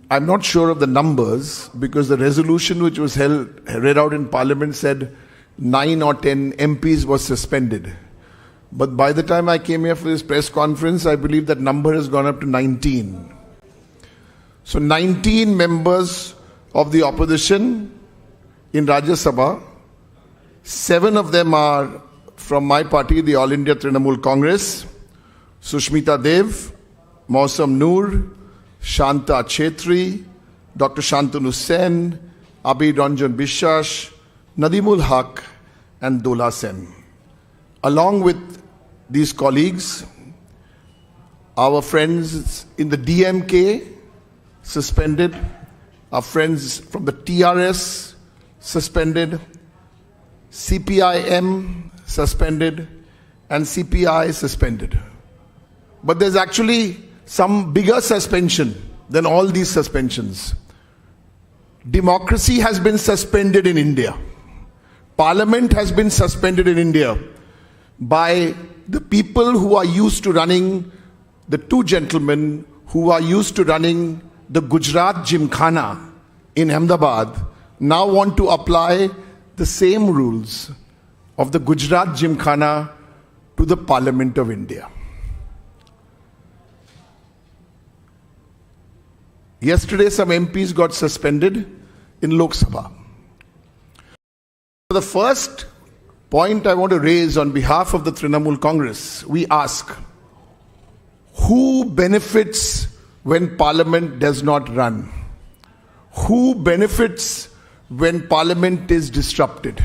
I'm not sure of the numbers because the resolution which was read out in Parliament said 9 or 10 MPs was suspended. But by the time I came here for this press conference, I believe that number has gone up to 19. So 19 members of the opposition in Rajya Sabha, 7 of them are from my party, the All India Trinamool Congress, Sushmita Dev, Mausam Noor, Shanta Chetri, Dr. Shantanu Sen, Abhi Ranjan Bishash, Nadimul Haq, and Dola Sen. Along with these colleagues, our friends in the DMK suspended, our friends from the TRS suspended, CPIM suspended, and CPI suspended. But there's actually some bigger suspension than all these suspensions. Democracy has been suspended in India. Parliament has been suspended in India by the people who are used to running, the two gentlemen who are used to running the Gujarat Gymkhana in Ahmedabad, now want to apply the same rules of the Gujarat Gymkhana to the Parliament of India. Yesterday, some MPs got suspended in Lok Sabha. The first point I want to raise on behalf of the Trinamool Congress, we ask, who benefits when Parliament does not run? Who benefits when Parliament is disrupted?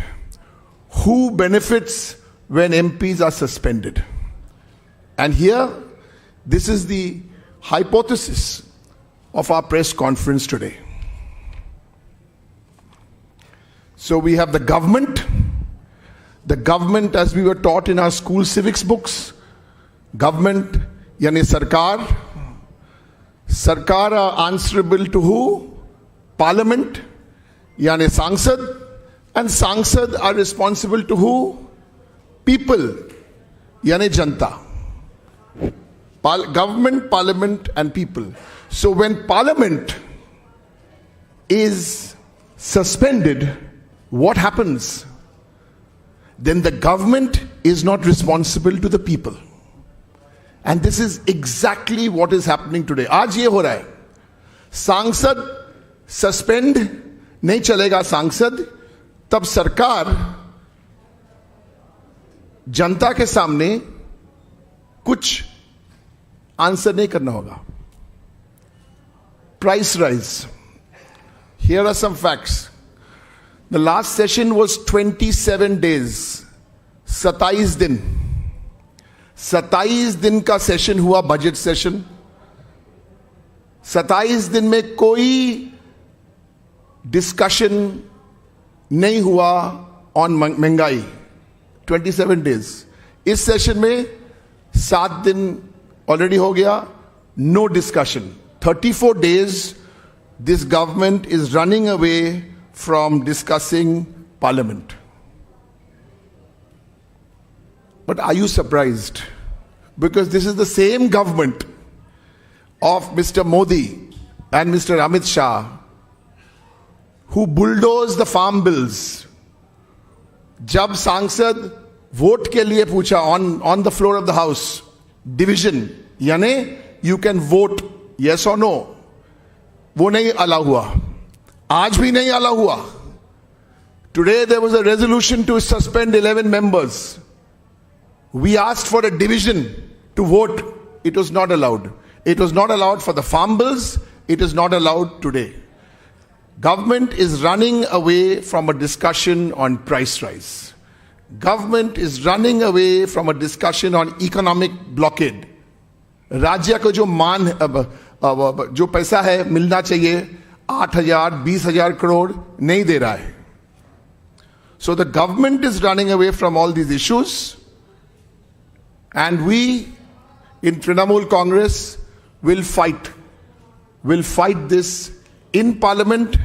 Who benefits when MPs are suspended? And here, this is the hypothesis of our press conference today. So we have the government as we were taught in our school civics books, government yani sarkar are answerable to who? Parliament yani sangsad, and sangsad are responsible to who? People yani janta. Government, parliament and people. So when Parliament is suspended, what happens? Then the government is not responsible to the people. And this is exactly what is happening today. आज ये हो रहा है. सांसद suspend नहीं चलेगा सांसद, तब सरकार जनता के सामने कुछ आंसर नहीं करना होगा. Price rise. Here are some facts. The last session was 27 days. 27 दिन. 27 दिन का सेशन हुआ बजट सेशन. 27 दिन में कोई डिस्कशन नहीं हुआ ऑन महंगाई. 27 days. इस सेशन में 7 दिन ऑलरेडी हो गया. No discussion. 34 days, this government is running away from discussing Parliament. But are you surprised? Because this is the same government of Mr. Modi and Mr. Amit Shah who bulldozed the farm bills. जब सांसद vote के लिए पूछा on the floor of the house, division, यानी you can vote yes or no, वो नहीं allow हुआ. आज भी नहीं अलाउ हुआ. Today there was a resolution to suspend 11 members. We asked for a division to vote. It was not allowed. It was not allowed for the farm bills. It is not allowed today. Government is running away from a discussion on price rise. Government is running away from a discussion on economic blockade. राज्य को जो पैसा है मिलना चाहिए 8,000, 20,000 करोड़ नहीं दे रहा है. So the government is running away from all these issues, and we in Trinamool Congress will fight this in Parliament.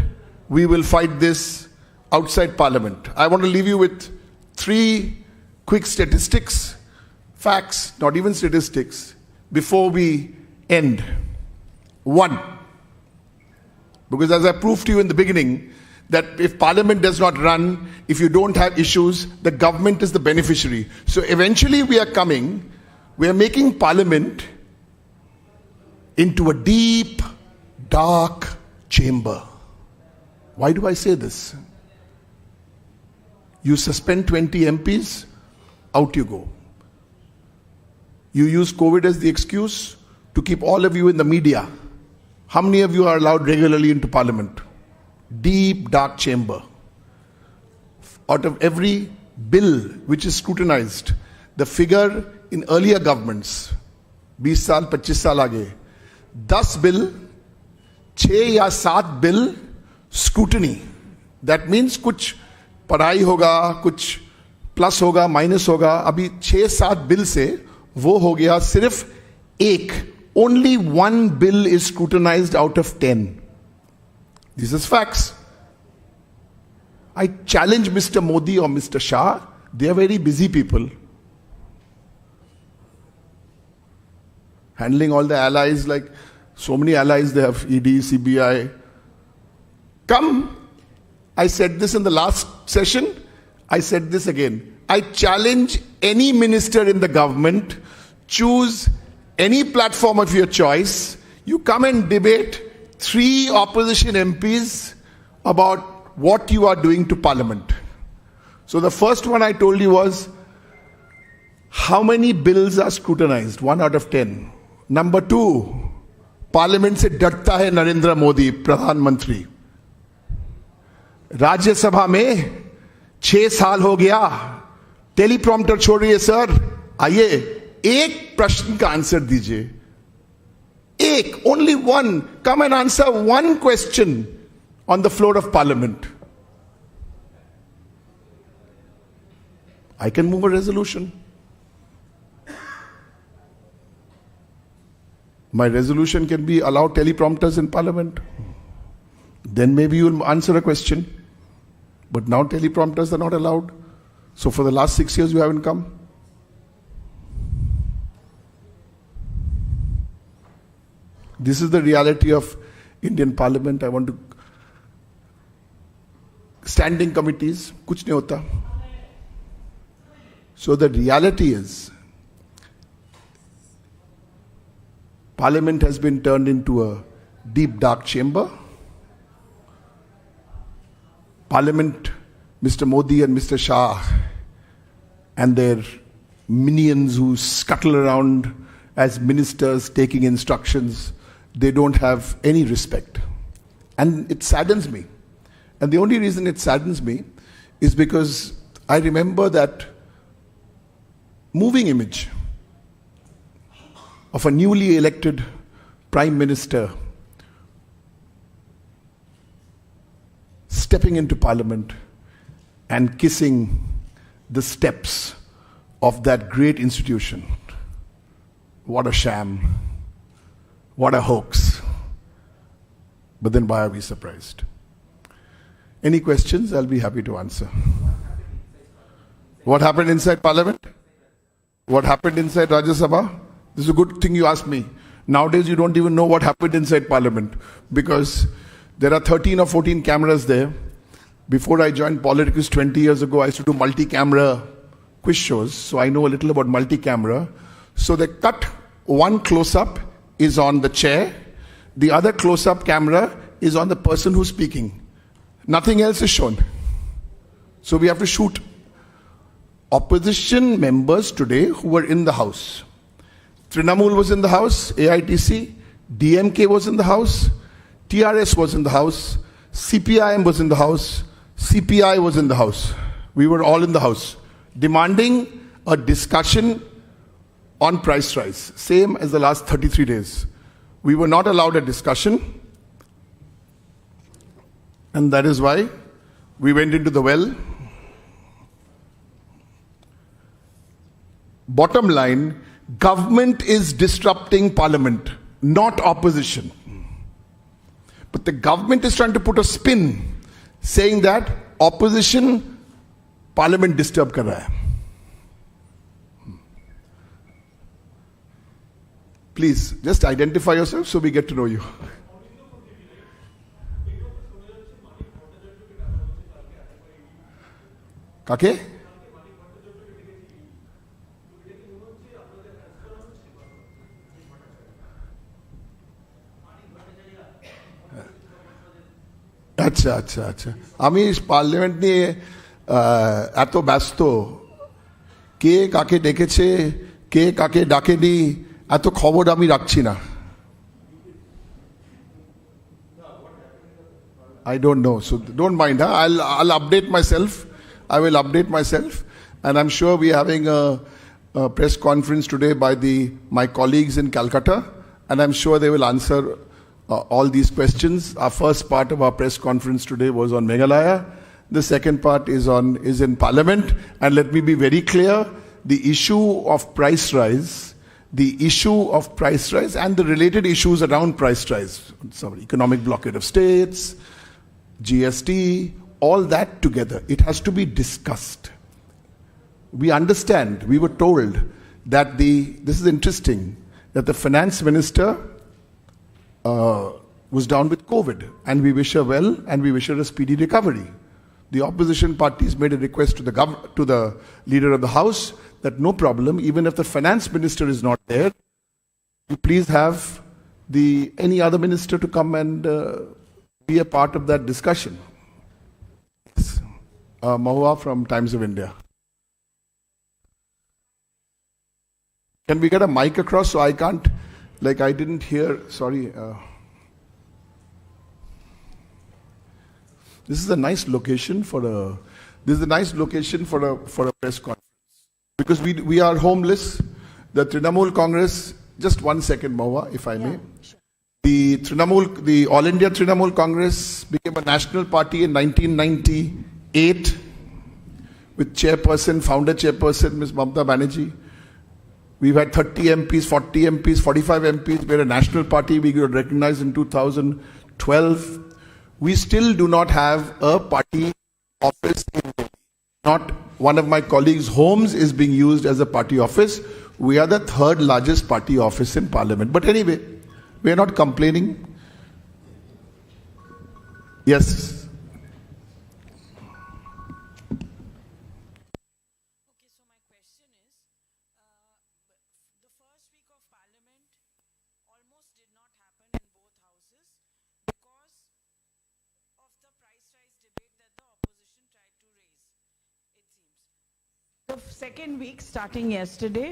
We will fight this outside Parliament. I want to leave you with 3 quick statistics, facts, not even statistics, before we end. 1, Because as I proved to you in the beginning, that if parliament does not run, if you don't have issues, the government is the beneficiary. So eventually we are making parliament into a deep, dark chamber. Why do I say this? You suspend 20 MPs, out you go. You use COVID as the excuse to keep all of you in the media. How many of you are allowed regularly into parliament? Deep, dark chamber. Out of every bill which is scrutinized, the figure in earlier governments, 20 साल 25 साल आगे, 10 bill, 6 या 7 bill scrutiny. That means कुछ पढ़ाई होगा, कुछ plus होगा, minus होगा. अभी 6-7 बिल से वो हो गया सिर्फ एक. Only 1 bill is scrutinized out of 10. This is facts. I challenge Mr. Modi or Mr. Shah. They are very busy people. Handling all the allies, like so many allies they have, ED, CBI. Come, I said this in the last session, I said this again. I challenge any minister in the government, choose any platform of your choice. You come and debate 3 opposition MPs about what you are doing to parliament. So the first one I told you was, how many bills are scrutinized? 1 out of 10. Number 2, parliament se डरता है नरेंद्र मोदी प्रधानमंत्री. राज्यसभा में 6 साल हो गया, teleprompter छोड़िए sir, आइए एक प्रश्न का आंसर दीजिए. एक, only one. Come and answer one question on the floor of parliament. I can move a resolution. My resolution can be allow teleprompters in parliament. Then maybe you'll answer a question. But now teleprompters are not allowed. So for the last 6 years you haven't come. This is the reality of Indian Parliament. I want to standing committees, kuch nahi hota. So the reality is, Parliament has been turned into a deep dark chamber. Parliament, Mr. Modi and Mr. Shah and their minions who scuttle around as ministers taking instructions, they don't have any respect. And it saddens me. And the only reason it saddens me is because I remember that moving image of a newly elected Prime Minister stepping into Parliament and kissing the steps of that great institution. What a sham. What a hoax. But then why are we surprised? Any questions? I'll be happy to answer. What happened inside Parliament? What happened inside Rajya Sabha? This is a good thing you asked me. Nowadays you don't even know what happened inside Parliament because there are 13 or 14 cameras there. Before I joined politics 20 years ago, I used to do multi-camera quiz shows. So I know a little about multi-camera. So they cut one close-up is on the chair. The other close-up camera is on the person who's speaking. Nothing else is shown. So we have to shoot opposition members today who were in the house. Trinamool was in the house, AITC, DMK was in the house, TRS was in the house, CPIM was in the house, CPI was in the house. We were all in the house, demanding a discussion on price rise, same as the last 33 days. We were not allowed a discussion, and that is why we went into the well. Bottom line, government is disrupting Parliament, not opposition. But the government is trying to put a spin, saying that opposition Parliament disturb kar raha hai. Please, just identify yourself so we get to know you. কাকে? আচ্ছা আচ্ছা আচ্ছা, আমি parliament নিয়ে এত ব্যস্ত, কে কাকে ডেকেছে কে কাকে ডাকেনি এত খবর আমি রাখছি না। I don't know, so don't mind. Huh? I'll update myself. I will update myself, and I'm sure we are having a press conference today by my colleagues in Calcutta, and I'm sure they will answer all these questions. Our first part of our press conference today was on Meghalaya. The second part is in Parliament, and let me be very clear: the issue of price rise. The issue of price rise and the related issues around price rise, some economic blockade of states, GST, all that together, it has to be discussed. We understand, we were told that this is interesting, that the finance minister was down with COVID, and we wish her well and we wish her a speedy recovery. The opposition parties made a request to the leader of the house that no problem, even if the finance minister is not there, you please have any other minister to come and be a part of that discussion. Mahua from Times of India. Can we get a mic across so I can't, I didn't hear, sorry. This is a nice location for a press conference. Because we are homeless. The Trinamool Congress, just 1 second, Mahua, if I may. Sure. The All India Trinamool Congress became a national party in 1998 with founder chairperson, Ms. Mamata Banerjee. We've had 30 MPs, 40 MPs, 45 MPs. We're a national party. We got recognized in 2012. We still do not have a party office in Delhi. Not one of my colleagues' homes is being used as a party office. We are the third largest party office in Parliament. But anyway, we are not complaining. Yes. Okay, so my question is, the first week of Parliament almost did not happen in both houses because of the price rise debate that the opposition tried to raise, it seems. The second week, starting yesterday,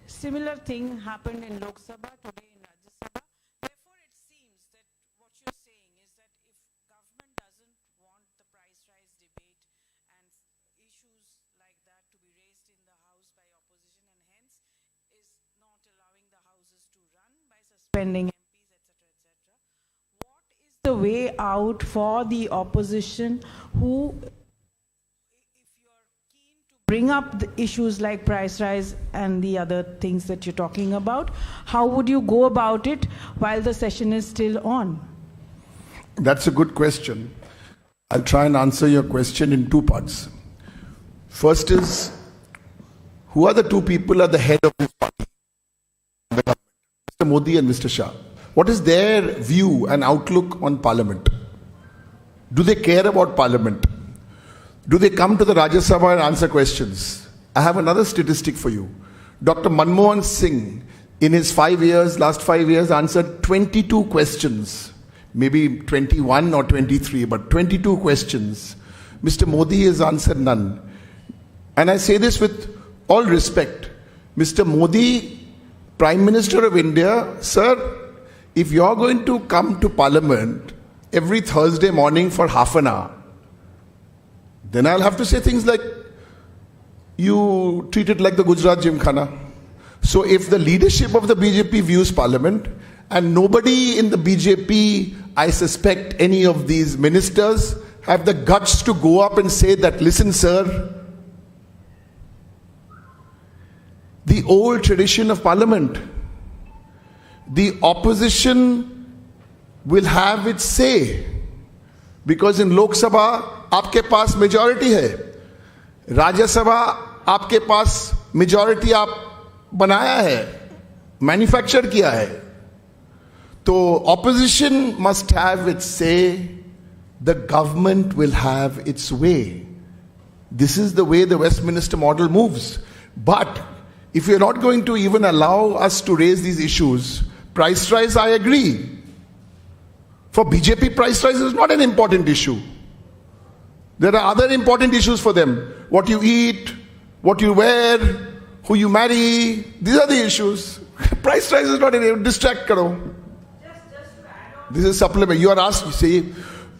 similar thing happened in Lok Sabha, today in Rajya Sabha. Therefore, it seems that what you're saying is that if government doesn't want the price rise debate and issues like that to be raised in the House by opposition, and hence is not allowing the houses to run by suspending MPs, etc., etc., what is the way out for the opposition who, bring up the issues like price rise and the other things that you're talking about? How would you go about it while the session is still on? That's a good question. I'll try and answer your question in two parts. First is, who are the two people at the head of this party? The government, Mr. Modi and Mr. Shah. What is their view and outlook on Parliament? Do they care about Parliament? Do they come to the Rajya Sabha and answer questions? I have another statistic for you. Dr. Manmohan Singh, in his last 5 years, answered 22 questions. Maybe 21 or 23, but 22 questions. Mr. Modi has answered none. And I say this with all respect. Mr. Modi, Prime Minister of India, sir, if you're going to come to Parliament every Thursday morning for half an hour, then I'll have to say things like, you treat it like the Gujarat Gymkhana. So if the leadership of the BJP views Parliament, and nobody in the BJP, I suspect any of these ministers, have the guts to go up and say that, listen sir, the old tradition of Parliament, the opposition will have its say. Because in Lok Sabha, आपके पास majority है, राज्यसभा आपके पास majority आप बनाया है, manufacture किया है. तो opposition must have its say, the government will have its way. This is the way the Westminster model moves. But if you're not going to even allow us to raise these issues, price rise, I agree. For BJP, price rise is not an important issue. There are other important issues for them. What you eat, what you wear, who you marry, these are the issues. Price rise is not an distract karo. This is supplement. You are asked, you see,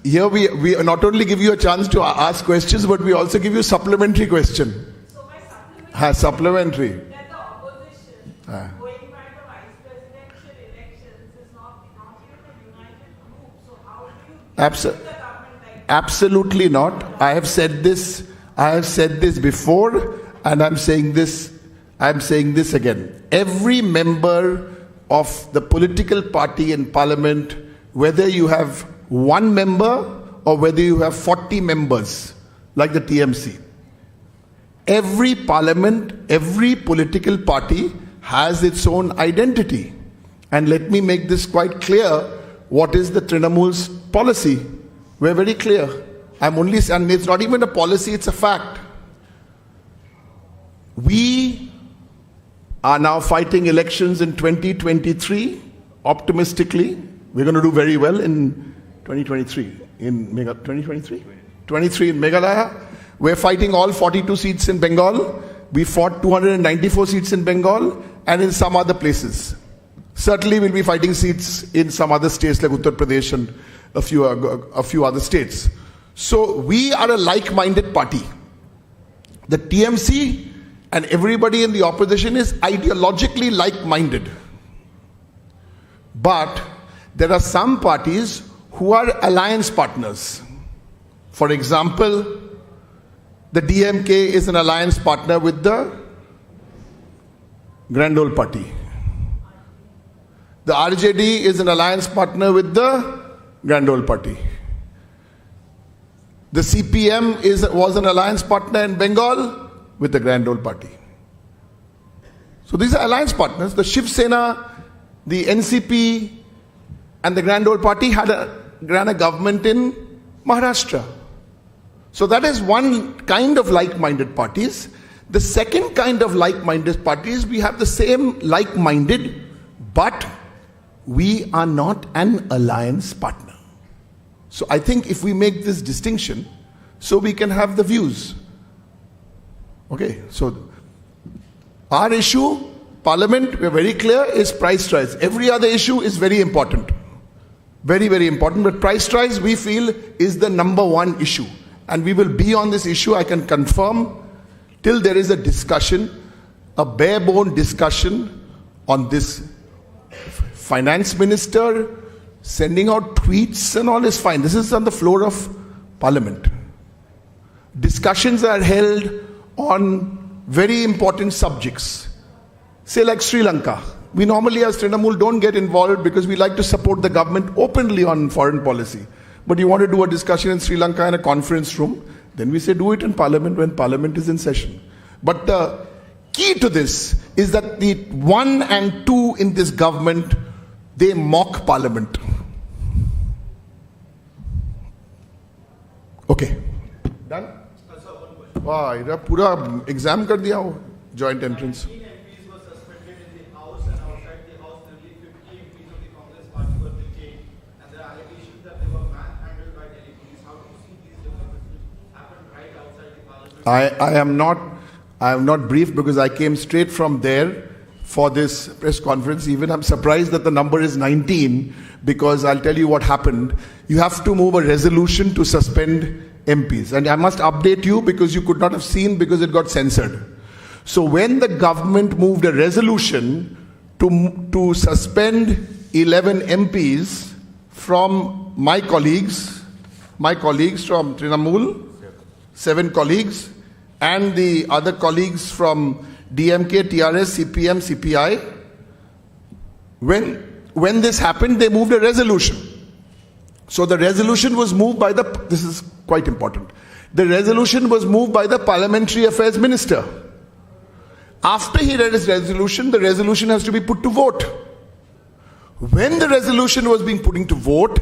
here we not only give you a chance to ask questions, but we also give you supplementary question. So my supplementary. That the opposition going by the vice presidential elections is not even a united group. So how do you the government like Absolutely not. I have said this before, and I'm saying this again. Every member of the political party in parliament, whether you have one member or whether you have 40 members, like the TMC, every parliament, every political party has its own identity. And let me make this quite clear. What is the Trinamool's policy? We're very clear. And it's not even a policy, it's a fact. We are now fighting elections in 2023. Optimistically, we're going to do very well in 2023. In 23 in Meghalaya. We're fighting all 42 seats in Bengal. We fought 294 seats in Bengal and in some other places. Certainly we'll be fighting seats in some other states like Uttar Pradesh and a few other states. So we are a like-minded party. The TMC and everybody in the opposition is ideologically like-minded. But there are some parties who are alliance partners. For example, the DMK is an alliance partner with the Grand Old Party. The RJD is an alliance partner with the Grand Old Party. The CPM was an alliance partner in Bengal with the Grand Old Party. So these are alliance partners. The Shiv Sena, the NCP, and the Grand Old Party ran a government in Maharashtra. So that is one kind of like-minded parties. The second kind of like-minded parties, we have the same like-minded, but we are not an alliance partner. So I think if we make this distinction, so we can have the views. Okay, so our issue, Parliament, we're very clear, is price rise. Every other issue is very important. Very, very important. But price rise, we feel, is the number one issue. And we will be on this issue, I can confirm, till there is a discussion, a bare-bone discussion on this. Finance minister sending out tweets and all is fine. This is on the floor of Parliament. Discussions are held on very important subjects. Say like Sri Lanka. We normally as Trinamool don't get involved because we like to support the government openly on foreign policy. But you want to do a discussion in Sri Lanka in a conference room, then we say do it in Parliament when Parliament is in session. But the key to this is that the 1 and 2 in this government, they mock Parliament. Okay. Done? Wow, you have pura exam kar diya ho, joint entrance. 19 MPs were suspended in the House and outside the House, nearly 50 MPs of the Congress party were detained. And there are allegations that they were manhandled by Delhi police. How do you see these developments which happened right outside the Parliament? I am not briefed because I came straight from there for this press conference. Even I'm surprised that the number is 19 because I'll tell you what happened. You have to move a resolution to suspend MPs. And I must update you because you could not have seen because it got censored. So when the government moved a resolution to suspend 11 MPs from my colleagues from Trinamool, 7 colleagues, and the other colleagues from DMK, TRS, CPM, CPI, when this happened, they moved a resolution. So the resolution was moved by this is quite important. The resolution was moved by the Parliamentary Affairs Minister. After he read his resolution, the resolution has to be put to vote. When the resolution was being put to vote,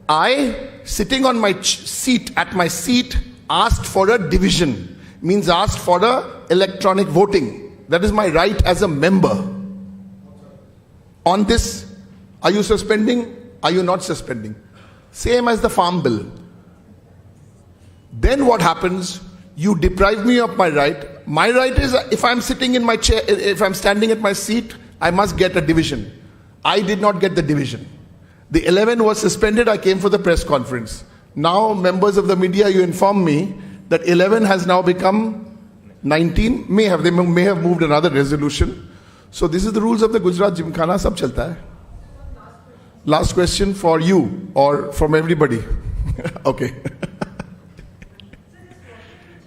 I, sitting on my seat, asked for a division. means asked for electronic voting. That is my right as a member. On this, are you suspending? Are you not suspending? Same as the farm bill. Then what happens? You deprive me of my right. My right is, if I'm sitting in my chair, if I'm standing at my seat, I must get a division. I did not get the division. The 11 was suspended. I came for the press conference. Now, members of the media, you inform me that 11 has now become 19. They may have moved another resolution. So this is the rules of the Gujarat Gymkhana. Sab chalta hai. Last question for you or from everybody. Okay.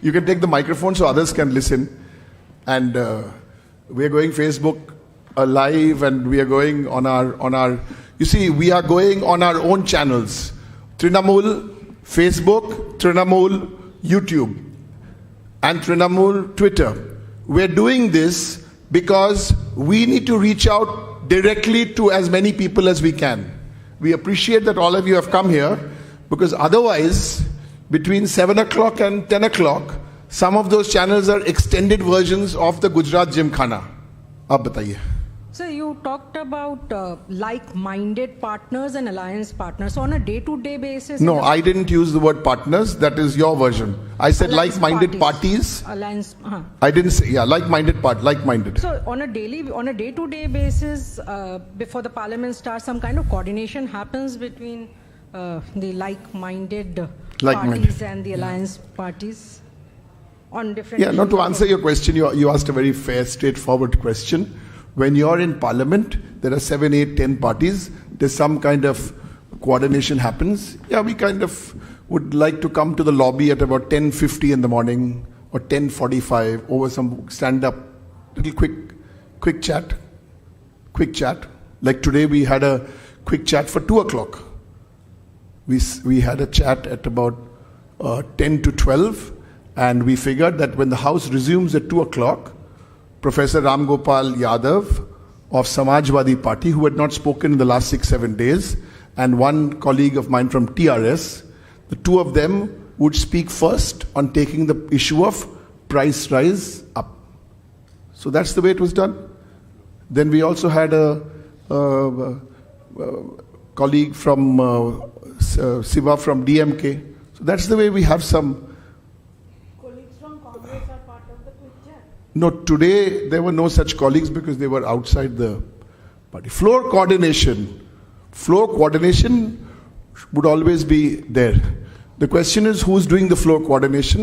You can take the microphone so others can listen. And we are going Facebook live, and we are going on our. You see, we are going on our own channels: Trinamool Facebook, Trinamool YouTube, and Trinamool Twitter. We are doing this because we need to reach out directly to as many people as we can. We appreciate that all of you have come here, because otherwise, between 7 o'clock and 10 o'clock, some of those channels are extended versions of the Gujarat Gymkhana. Ab bataiye. So you talked about like-minded partners and alliance partners. So on a day-to-day basis... No, I didn't use the word partners. That is your version. I said like-minded parties. Alliance... I didn't say, yeah, like-minded like-minded. So on a day-to-day basis, before the parliament starts, some kind of coordination happens between the like-minded parties and the alliance parties on different... Yeah, now to answer your question, you asked a very fair, straightforward question. When you're in parliament, there are 7, 8, 10 parties. There's some kind of coordination happens. Yeah, we kind of would like to come to the lobby at about 10:50 in the morning or 10:45 over some stand-up, little quick chat. Like today we had a quick chat for 2 o'clock. We had a chat at about 10 to 12, and we figured that when the house resumes at 2 o'clock, Professor Ram Gopal Yadav of Samajwadi Party, who had not spoken in the last 6-7 days, and one colleague of mine from TRS, the two of them would speak first on taking the issue of price rise up. So that's the way it was done. Then we also had a colleague from Siva from DMK. So that's the way we have some. No, today there were no such colleagues because they were outside the party. Floor coordination would always be there. The question is, who's doing the floor coordination?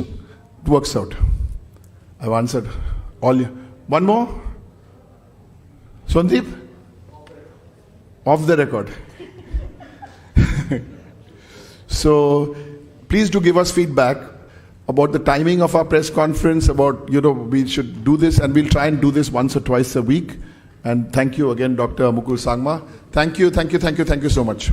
It works out. I've answered all you. One more? Sandeep? Off the record. So, please do give us feedback about the timing of our press conference, about, we should do this, and we'll try and do this once or twice a week. And thank you again, Dr. Mukul Sangma. Thank you so much.